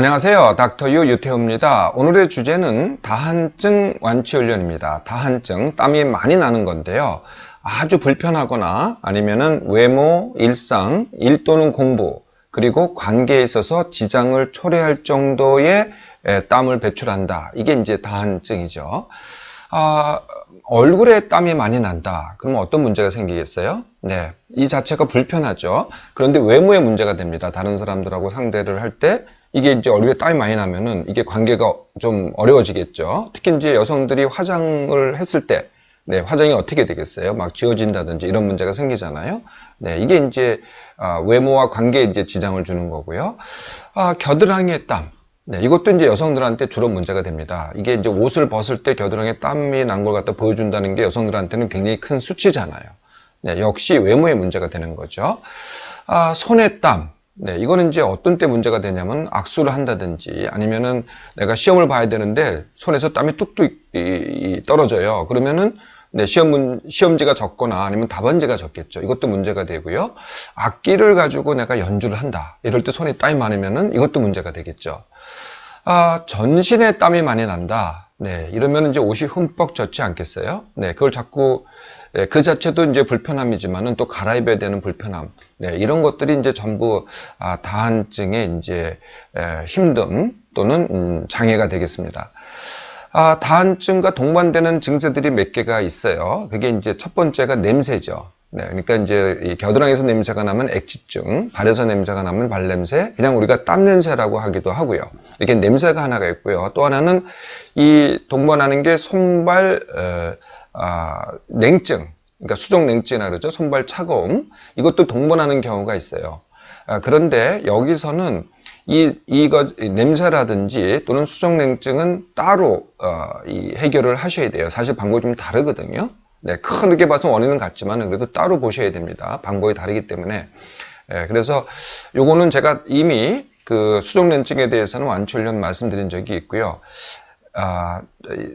안녕하세요. 닥터유 유태호입니다. 오늘의 주제는 다한증 완치훈련입니다. 다한증, 땀이 많이 나는 건데요. 아주 불편하거나 아니면은 외모, 일상, 일 또는 공부, 그리고 관계에 있어서 지장을 초래할 정도의 땀을 배출한다. 이게 이제 다한증이죠. 얼굴에 땀이 많이 난다. 그러면 어떤 문제가 생기겠어요? 네, 이 자체가 불편하죠. 그런데 외모에 문제가 됩니다. 다른 사람들하고 상대를 할 때 이게 이제 얼굴에 땀이 많이 나면은 이게 관계가 좀 어려워지겠죠. 특히 이제 여성들이 화장을 했을 때, 네, 화장이 어떻게 되겠어요? 막 지워진다든지 이런 문제가 생기잖아요. 네, 이게 이제 외모와 관계에 이제 지장을 주는 거고요. 겨드랑이의 땀. 네, 이것도 이제 여성들한테 주로 문제가 됩니다. 이게 이제 옷을 벗을 때 겨드랑이에 땀이 난 걸 갖다 보여준다는 게 여성들한테는 굉장히 큰 수치잖아요. 네, 역시 외모에 문제가 되는 거죠. 손의 땀. 네, 이거는 이제 어떤 때 문제가 되냐면 악수를 한다든지 아니면은 내가 시험을 봐야 되는데 손에서 땀이 뚝뚝 떨어져요. 그러면은 네, 시험지가 적거나 아니면 답안지가 적겠죠. 이것도 문제가 되고요. 악기를 가지고 내가 연주를 한다. 이럴 때 손에 땀이 많으면은 이것도 문제가 되겠죠. 전신에 땀이 많이 난다. 네, 이러면 이제 옷이 흠뻑 젖지 않겠어요? 네, 그걸 자꾸 그 자체도 이제 불편함이지만은 또 갈아입어야 되는 불편함. 네, 이런 것들이 이제 전부 다한증의 이제 힘듦 또는 장애가 되겠습니다. 다한증과 동반되는 증세들이 몇 개가 있어요. 그게 이제 첫 번째가 냄새죠. 네, 그러니까 이제 이 겨드랑이에서 냄새가 나면 액취증, 발에서 냄새가 나면 발냄새, 그냥 우리가 땀 냄새라고 하기도 하고요. 이렇게 냄새가 하나가 있고요. 또 하나는 이 동반하는 게 손발 냉증, 그러니까 수족 냉증이라 그러죠. 손발 차가움, 이것도 동반하는 경우가 있어요. 그런데 여기서는 이거 냄새라든지 또는 수족 냉증은 따로 이 해결을 하셔야 돼요. 사실 방법이 좀 다르거든요. 네, 크게 봐서 원인은 같지만 그래도 따로 보셔야 됩니다. 방법이 다르기 때문에. 그래서 요거는 제가 이미 그 수족 냉증에 대해서는 완치훈련 말씀드린 적이 있고요.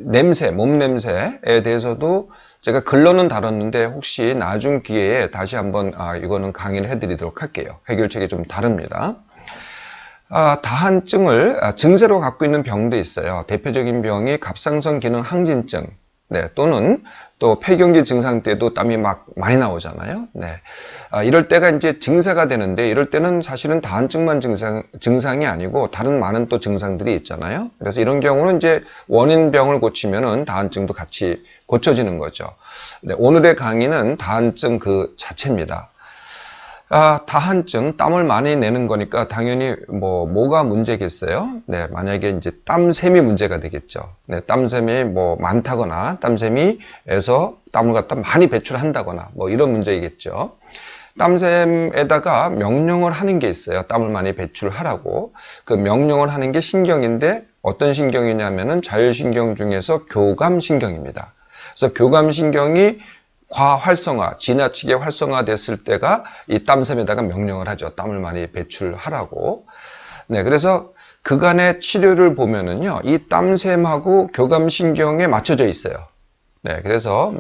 냄새, 몸 냄새에 대해서도 제가 글로는 다뤘는데 혹시 나중 기회에 다시 한번 이거는 강의를 해드리도록 할게요. 해결책이 좀 다릅니다. 다한증을 증세로 갖고 있는 병도 있어요. 대표적인 병이 갑상선 기능 항진증, 네, 또는 또 폐경기 증상 때도 땀이 막 많이 나오잖아요. 네, 이럴 때가 이제 증세가 되는데 이럴 때는 사실은 다한증만 증상이 아니고 다른 많은 또 증상들이 있잖아요. 그래서 이런 경우는 이제 원인병을 고치면은 다한증도 같이 고쳐지는 거죠. 네, 오늘의 강의는 다한증 그 자체입니다. 다한증, 땀을 많이 내는 거니까 당연히 뭐가 문제겠어요? 네, 만약에 이제 땀샘이 문제가 되겠죠. 네, 땀샘이 많다거나 땀샘이에서 땀을 갖다 많이 배출한다거나 이런 문제이겠죠. 땀샘에다가 명령을 하는 게 있어요. 땀을 많이 배출하라고. 그 명령을 하는 게 신경인데 어떤 신경이냐면은 자율신경 중에서 교감신경입니다. 그래서 교감신경이 과활성화, 지나치게 활성화됐을 때가 이 땀샘에다가 명령을 하죠. 땀을 많이 배출하라고. 네, 그래서 그간의 치료를 보면은요, 이 땀샘하고 교감신경에 맞춰져 있어요. 네, 그래서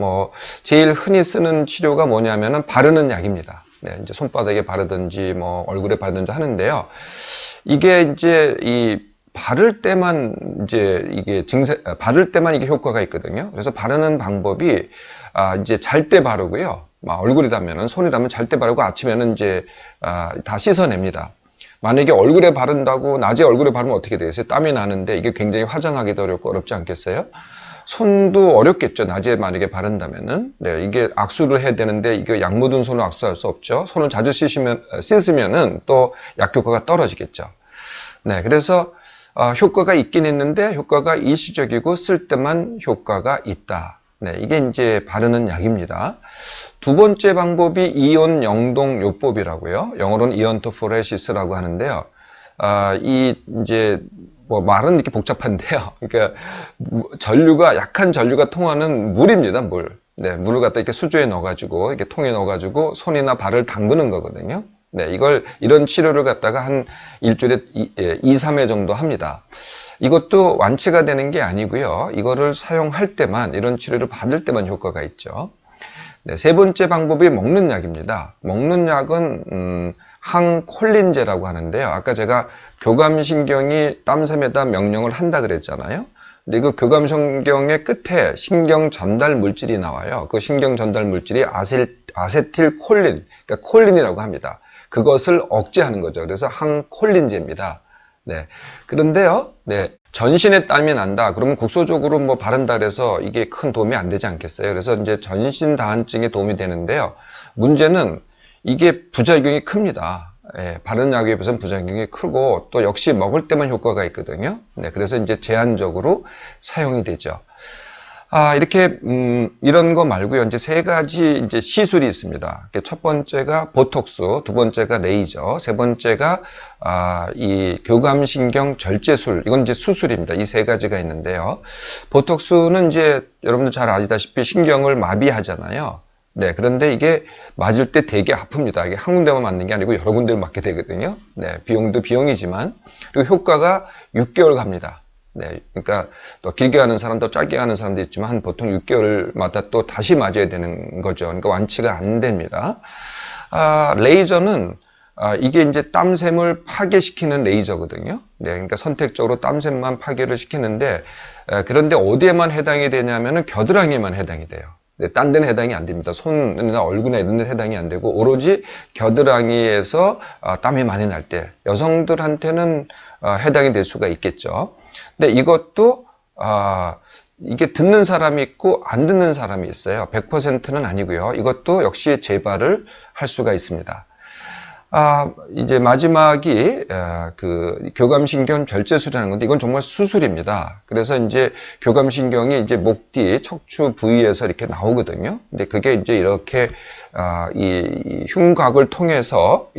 제일 흔히 쓰는 치료가 뭐냐면은 바르는 약입니다. 네, 이제 손바닥에 바르든지 얼굴에 바르든지 하는데요. 이게 이제 바를 때만 이게 바를 때만 이게 효과가 있거든요. 그래서 바르는 방법이 이제 잘 때 바르고요. 얼굴이라면은 손이라면 잘 때 바르고 아침에는 이제 다 씻어냅니다. 만약에 얼굴에 바른다고 낮에 얼굴에 바르면 어떻게 되겠어요? 땀이 나는데 이게 굉장히 화장하기도 어렵고 어렵지 않겠어요? 손도 어렵겠죠. 낮에 만약에 바른다면은. 네, 이게 악수를 해야 되는데 이게 약 묻은 손으로 악수할 수 없죠. 손을 자주 씻으면은 또 약 효과가 떨어지겠죠. 네, 그래서 효과가 있긴 있는데 효과가 일시적이고 쓸 때만 효과가 있다. 네, 이게 이제 바르는 약입니다. 두 번째 방법이 이온 영동요법이라고요. 영어로는 이온토포레시스라고 하는데요. 이제 말은 이렇게 복잡한데요. 그러니까 약한 전류가 통하는 물입니다, 물. 네, 물을 갖다 이렇게 수조에 넣어가지고 이렇게 통에 넣어가지고 손이나 발을 담그는 거거든요. 네, 이런 치료를 갖다가 한 일주일에 2, 3회 정도 합니다. 이것도 완치가 되는 게 아니고요. 이거를 사용할 때만, 이런 치료를 받을 때만 효과가 있죠. 네, 세 번째 방법이 먹는 약입니다. 먹는 약은 항콜린제라고 하는데요. 아까 제가 교감신경이 땀샘에다 명령을 한다 그랬잖아요. 근데 그 교감신경의 끝에 신경 전달 물질이 나와요. 그 신경 전달 물질이 아세틸콜린, 그러니까 콜린이라고 합니다. 그것을 억제하는 거죠. 그래서 항콜린제입니다. 네. 그런데요, 네. 전신에 땀이 난다. 그러면 국소적으로 뭐 바른다 그래서 이게 큰 도움이 안 되지 않겠어요? 그래서 이제 전신 다한증에 도움이 되는데요. 문제는 이게 부작용이 큽니다. 예, 바른 약에 비해서는 부작용이 크고 또 역시 먹을 때만 효과가 있거든요. 네, 그래서 이제 제한적으로 사용이 되죠. 이렇게 이런 거 말고요. 이제 세 가지 이제 시술이 있습니다. 첫 번째가 보톡스, 두 번째가 레이저, 세 번째가 이 교감신경 절제술. 이건 이제 수술입니다. 이 세 가지가 있는데요. 보톡스는 이제 여러분들 잘 아시다시피 신경을 마비하잖아요. 네, 그런데 이게 맞을 때 되게 아픕니다. 이게 한 군데만 맞는 게 아니고 여러 군데를 맞게 되거든요. 네, 비용도 비용이지만 그리고 효과가 6개월 갑니다. 네, 그러니까 또 길게 하는 사람도 짧게 하는 사람도 있지만 보통 6개월마다 또 다시 맞아야 되는 거죠. 그러니까 완치가 안 됩니다. 레이저는 이게 이제 땀샘을 파괴시키는 레이저거든요. 네, 그러니까 선택적으로 땀샘만 파괴를 시키는데 그런데 어디에만 해당이 되냐면은 겨드랑이에만 해당이 돼요. 네, 딴 데는 해당이 안 됩니다. 손이나 얼굴이나 이런 데는 해당이 안 되고 오로지 겨드랑이에서 땀이 많이 날 때 여성들한테는 해당이 될 수가 있겠죠. 근데 이것도 이게 듣는 사람이 있고 안 듣는 사람이 있어요. 100%는 아니고요. 이것도 역시 재발을 할 수가 있습니다. 이제 마지막이 그 교감신경 절제술이라는 건데 이건 정말 수술입니다. 그래서 이제 교감신경이 이제 목 뒤 척추 부위에서 이렇게 나오거든요. 근데 그게 이제 이렇게 이 흉곽을 통해서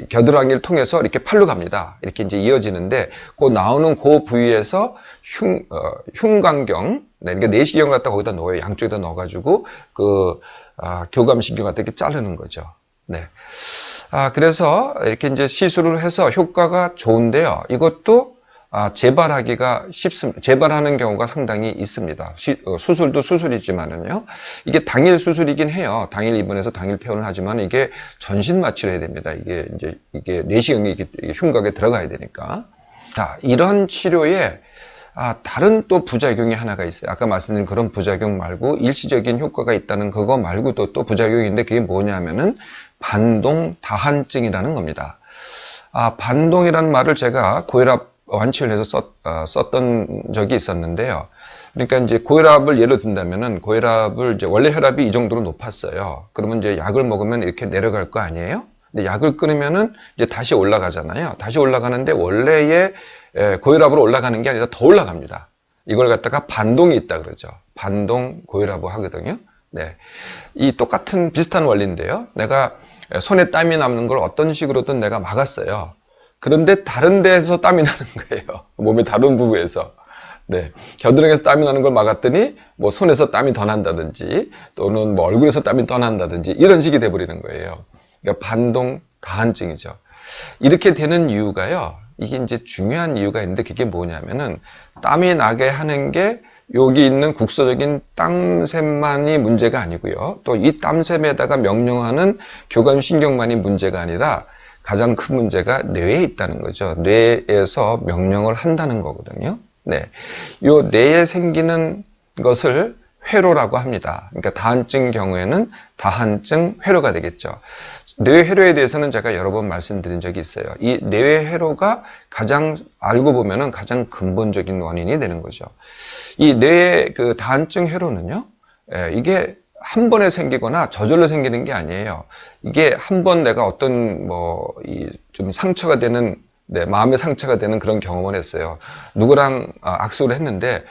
겨드랑이를 통해서 이렇게 팔로 갑니다. 이렇게 이제 이어지는데 그 나오는 그 부위에서 흉곽경, 네, 그러니까 내시경을 갖다 거기다 넣어요. 양쪽에다 넣어가지고 그 교감신경 갖다 이렇게 자르는 거죠. 네. 그래서 이렇게 이제 시술을 해서 효과가 좋은데요. 이것도 재발하기가 쉽습니다. 재발하는 경우가 상당히 있습니다. 수술도 수술이지만은요. 이게 당일 수술이긴 해요. 당일 입원해서 당일 퇴원을 하지만 이게 전신 마취를 해야 됩니다. 이게 내시경이 이게 흉곽에 들어가야 되니까. 이런 치료에 다른 또 부작용이 하나가 있어요. 아까 말씀드린 그런 부작용 말고 일시적인 효과가 있다는 그거 말고도 또 부작용인데 그게 뭐냐면은 반동 다한증이라는 겁니다. 반동이라는 말을 제가 고혈압 완치를 해서 썼던 적이 있었는데요. 그러니까 이제 고혈압을 예로 든다면은 고혈압을 이제 원래 혈압이 이 정도로 높았어요. 그러면 이제 약을 먹으면 이렇게 내려갈 거 아니에요? 근데 약을 끊으면은 이제 다시 올라가잖아요. 다시 올라가는데 원래의 고혈압으로 올라가는 게 아니라 더 올라갑니다. 이걸 갖다가 반동이 있다 그러죠. 반동 고혈압을 하거든요. 네. 이 똑같은 비슷한 원리인데요. 내가 손에 땀이 남는 걸 어떤 식으로든 내가 막았어요. 그런데 다른 데에서 땀이 나는 거예요. 몸의 다른 부위에서. 네. 겨드랑이에서 땀이 나는 걸 막았더니 뭐 손에서 땀이 더 난다든지 또는 뭐 얼굴에서 땀이 더 난다든지 이런 식이 돼버리는 거예요. 그러니까 반동 다한증이죠. 이렇게 되는 이유가요. 이게 이제 중요한 이유가 있는데 그게 뭐냐면은 땀이 나게 하는 게 여기 있는 국소적인 땀샘만이 문제가 아니고요. 또 이 땀샘에다가 명령하는 교감신경만이 문제가 아니라 가장 큰 문제가 뇌에 있다는 거죠. 뇌에서 명령을 한다는 거거든요. 네. 요 뇌에 생기는 것을 회로라고 합니다. 그러니까 다한증 경우에는 다한증 회로가 되겠죠. 뇌회로에 대해서는 제가 여러 번 말씀드린 적이 있어요. 이 뇌회로가 가장 알고 보면은 가장 근본적인 원인이 되는 거죠. 이 뇌의 그 다한증 회로는요, 이게 한 번에 생기거나 저절로 생기는 게 아니에요. 이게 한 번 내가 어떤 좀 상처가 되는 마음의 상처가 되는 그런 경험을 했어요. 누구랑 악수를 했는데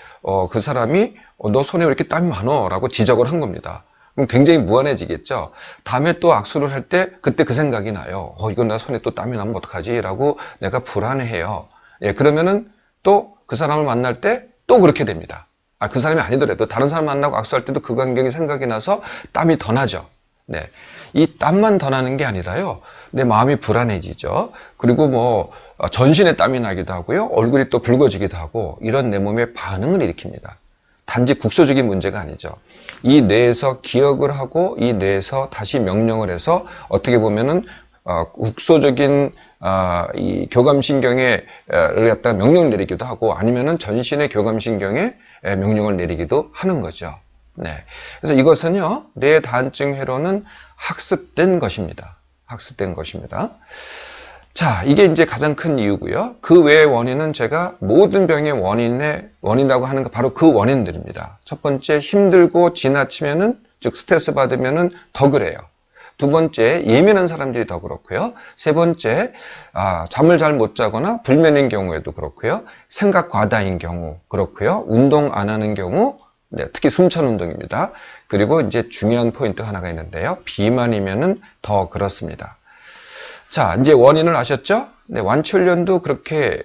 그 사람이 너 손에 왜 이렇게 땀이 많어? 라고 지적을 한 겁니다. 그럼 굉장히 무안해지겠죠. 다음에 또 악수를 할 때 그때 그 생각이 나요. 이건 나 손에 또 땀이 나면 어떡하지? 라고 내가 불안해해요. 예, 그러면은 또 그 사람을 만날 때 또 그렇게 됩니다. 그 사람이 아니더라도 다른 사람 만나고 악수할 때도 그 광경이 생각이 나서 땀이 더 나죠. 네. 이 땀만 더 나는 게 아니라요. 내 마음이 불안해지죠. 그리고 뭐 전신에 땀이 나기도 하고요. 얼굴이 또 붉어지기도 하고 이런 내 몸에 반응을 일으킵니다. 단지 국소적인 문제가 아니죠. 이 뇌에서 기억을 하고 이 뇌에서 다시 명령을 해서 어떻게 보면은 국소적인 이 교감신경에 를 갖다 명령을 내리기도 하고 아니면은 전신의 교감신경에 명령을 내리기도 하는 거죠. 네. 그래서 이것은요, 뇌 다한증 회로는 학습된 것입니다. 학습된 것입니다. 자, 이게 이제 가장 큰 이유고요. 그 외의 원인은 제가 모든 병의 원인이라고 하는 거 바로 그 원인들입니다. 첫 번째, 힘들고 지나치면은, 즉 스트레스 받으면은 더 그래요. 두 번째, 예민한 사람들이 더 그렇고요. 세 번째, 잠을 잘 못 자거나 불면인 경우에도 그렇고요. 생각 과다인 경우 그렇고요. 운동 안 하는 경우, 네, 특히 숨찬 운동입니다. 그리고 이제 중요한 포인트 하나가 있는데요. 비만이면은 더 그렇습니다. 자, 이제 원인을 아셨죠? 네, 완치훈련도 그렇게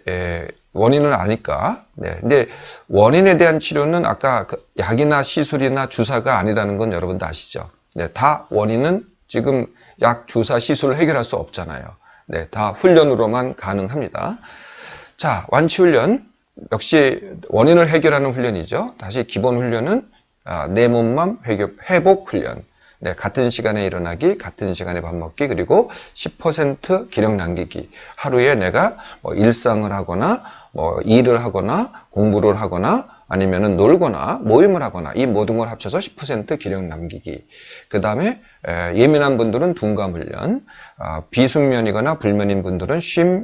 원인을 아니까. 네, 근데 원인에 대한 치료는 아까 약이나 시술이나 주사가 아니라는 건 여러분도 아시죠? 네, 다 원인은 지금 약, 주사, 시술을 해결할 수 없잖아요. 네, 다 훈련으로만 가능합니다. 자, 완치훈련 역시 원인을 해결하는 훈련이죠. 다시 기본 훈련은 내 몸만 회복 훈련. 네, 같은 시간에 일어나기, 같은 시간에 밥 먹기, 그리고 10% 기력 남기기. 하루에 내가 뭐 일상을 하거나, 뭐 일을 하거나, 공부를 하거나, 아니면은 놀거나, 모임을 하거나, 이 모든 걸 합쳐서 10% 기력 남기기. 그 다음에, 예민한 분들은 둔감 훈련, 비숙면이거나 불면인 분들은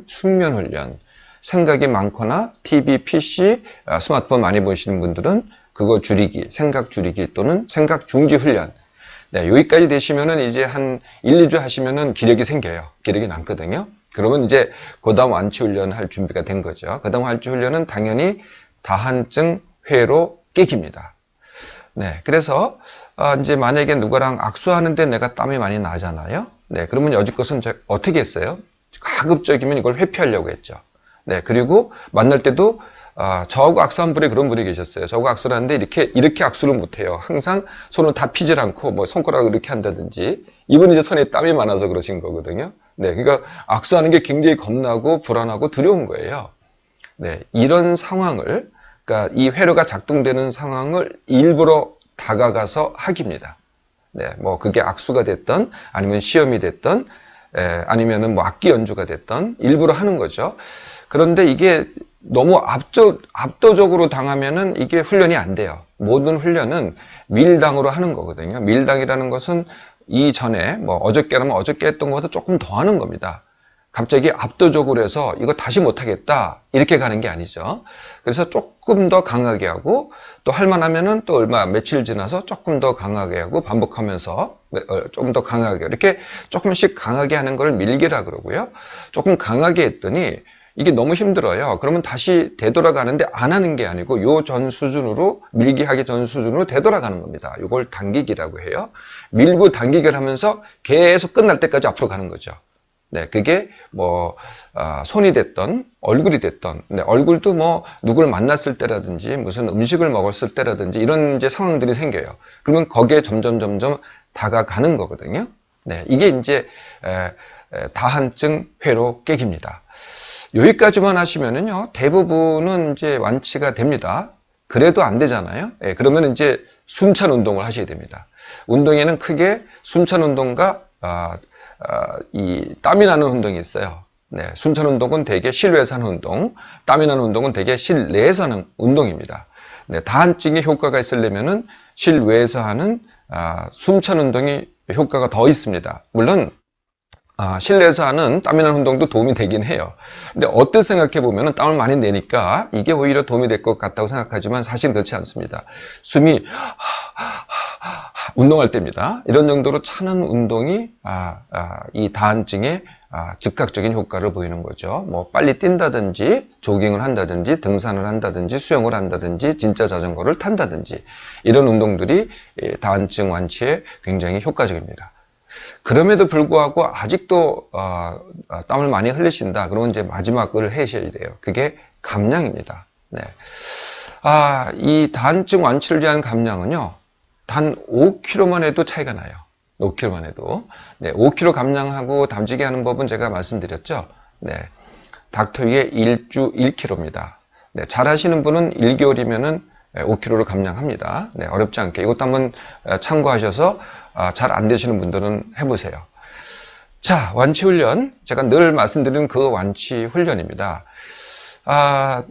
숙면 훈련, 생각이 많거나, TV, PC, 스마트폰 많이 보시는 분들은 그거 줄이기, 생각 줄이기 또는 생각 중지 훈련. 네, 여기까지 되시면은 이제 한 1, 2주 하시면은 기력이 생겨요. 기력이 남거든요. 그러면 이제 그 다음 완치 훈련 할 준비가 된 거죠. 그 다음 완치 훈련은 당연히 다한증 회로 깨기입니다. 네, 그래서 이제 만약에 누구랑 악수하는데 내가 땀이 많이 나잖아요. 네, 그러면 여지껏은 어떻게 했어요? 가급적이면 이걸 회피하려고 했죠. 네, 그리고 만날 때도 저하고 악수한 분이 그런 분이 계셨어요. 저하고 악수를 하는데 이렇게 악수를 못해요. 항상 손을 다 피질 않고 뭐 손가락을 이렇게 한다든지. 이분이 이제 손에 땀이 많아서 그러신 거거든요. 네, 그러니까 악수하는 게 굉장히 겁나고 불안하고 두려운 거예요. 네, 이런 상황을, 그러니까 이 회로가 작동되는 상황을 일부러 다가가서 하기입니다. 네, 뭐 그게 악수가 됐던, 아니면 시험이 됐던, 아니면은 뭐 악기 연주가 됐던 일부러 하는 거죠. 그런데 이게 너무 압도적으로 당하면은 이게 훈련이 안 돼요. 모든 훈련은 밀당으로 하는 거거든요. 밀당이라는 것은 이전에 뭐 어저께라면 어저께 했던 것보다 조금 더 하는 겁니다. 갑자기 압도적으로 해서 이거 다시 못하겠다 이렇게 가는 게 아니죠. 그래서 조금 더 강하게 하고 또 할만하면은 또 며칠 지나서 조금 더 강하게 하고 반복하면서 조금 더 강하게 이렇게 조금씩 강하게 하는 걸 밀기라 그러고요. 조금 강하게 했더니 이게 너무 힘들어요. 그러면 다시 되돌아가는데 안 하는 게 아니고 요 전 수준으로 밀기 하기 전 수준으로 되돌아가는 겁니다. 이걸 당기기라고 해요. 밀고 당기기를 하면서 계속 끝날 때까지 앞으로 가는 거죠. 네, 그게 뭐 손이 됐던 얼굴이 됐던, 네, 얼굴도 뭐 누구를 만났을 때라든지 무슨 음식을 먹었을 때라든지 이런 이제 상황들이 생겨요. 그러면 거기에 점점 다가가는 거거든요. 네, 이게 이제 다한증 회로 깨기입니다. 여기까지만 하시면은요, 대부분은 이제 완치가 됩니다. 그래도 안 되잖아요. 예, 그러면 이제 숨찬 운동을 하셔야 됩니다. 운동에는 크게 숨찬 운동과 이 땀이 나는 운동이 있어요. 네, 숨찬 운동은 대개 실외에서 하는 운동, 땀이 나는 운동은 대개 실내에서 하는 운동입니다. 네, 다한증에 효과가 있으려면은 실외에서 하는 숨찬 운동이 효과가 더 있습니다. 물론 실내에서 하는 땀이 나는 운동도 도움이 되긴 해요. 근데 어떻게 생각해 보면 땀을 많이 내니까 이게 오히려 도움이 될 것 같다고 생각하지만 사실 그렇지 않습니다. 숨이 운동할 때입니다. 이런 정도로 차는 운동이 이 다한증에 즉각적인 효과를 보이는 거죠. 뭐 빨리 뛴다든지 조깅을 한다든지 등산을 한다든지 수영을 한다든지 진짜 자전거를 탄다든지 이런 운동들이 다한증 완치에 굉장히 효과적입니다. 그럼에도 불구하고 아직도 땀을 많이 흘리신다. 그러면 이제 마지막을 하셔야 돼요. 그게 감량입니다. 네. 이 다한증 완치를 위한 감량은요, 단 5kg만 해도 차이가 나요. 5kg만 해도. 네, 5kg 감량하고 담지기 하는 법은 제가 말씀드렸죠. 네. 닥터 위에 1주 1kg입니다. 네, 잘 하시는 분은 1개월이면은 5kg를 감량합니다. 네, 어렵지 않게 이것도 한번 참고하셔서 잘 안 되시는 분들은 해보세요. 자, 완치 훈련. 제가 늘 말씀드리는 그 완치 훈련입니다.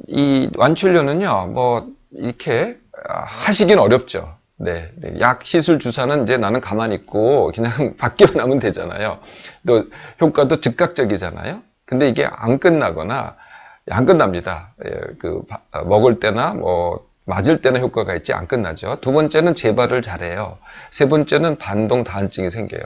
이 완치 훈련은요, 뭐 이렇게 하시긴 어렵죠. 네, 약 시술 주사는 이제 나는 가만히 있고 그냥 받기만 하면 되잖아요. 또 효과도 즉각적이잖아요. 근데 이게 안 끝나거나 안 끝납니다. 먹을 때나 뭐 맞을 때는 효과가 있지 안 끝나죠. 두 번째는 재발을 잘해요. 세 번째는 반동 다한증이 생겨요.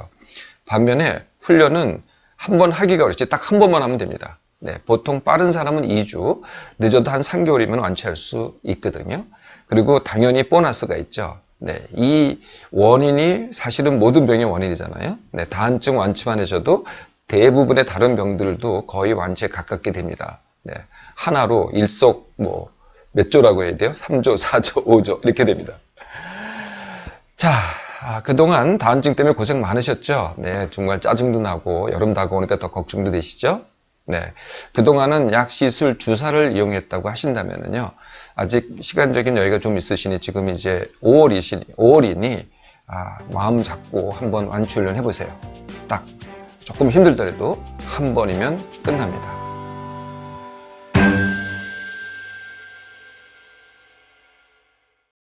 반면에 훈련은 한 번 하기가 어렵지 딱 한 번만 하면 됩니다. 네, 보통 빠른 사람은 2주, 늦어도 한 3개월이면 완치할 수 있거든요. 그리고 당연히 보너스가 있죠. 네, 이 원인이 사실은 모든 병의 원인이잖아요. 네, 다한증 완치만 해줘도 대부분의 다른 병들도 거의 완치에 가깝게 됩니다. 네, 하나로 일속 몇 조라고 해야 돼요? 3조, 4조, 5조 이렇게 됩니다. 자, 그동안 다한증 때문에 고생 많으셨죠? 네, 정말 짜증도 나고 여름 다가오니까 더 걱정도 되시죠? 네, 그동안은 약, 시술, 주사를 이용했다고 하신다면요. 아직 시간적인 여유가 좀 있으시니 지금 이제 5월이니 마음 잡고 한번 완치 훈련 해보세요. 딱 조금 힘들더라도 한 번이면 끝납니다.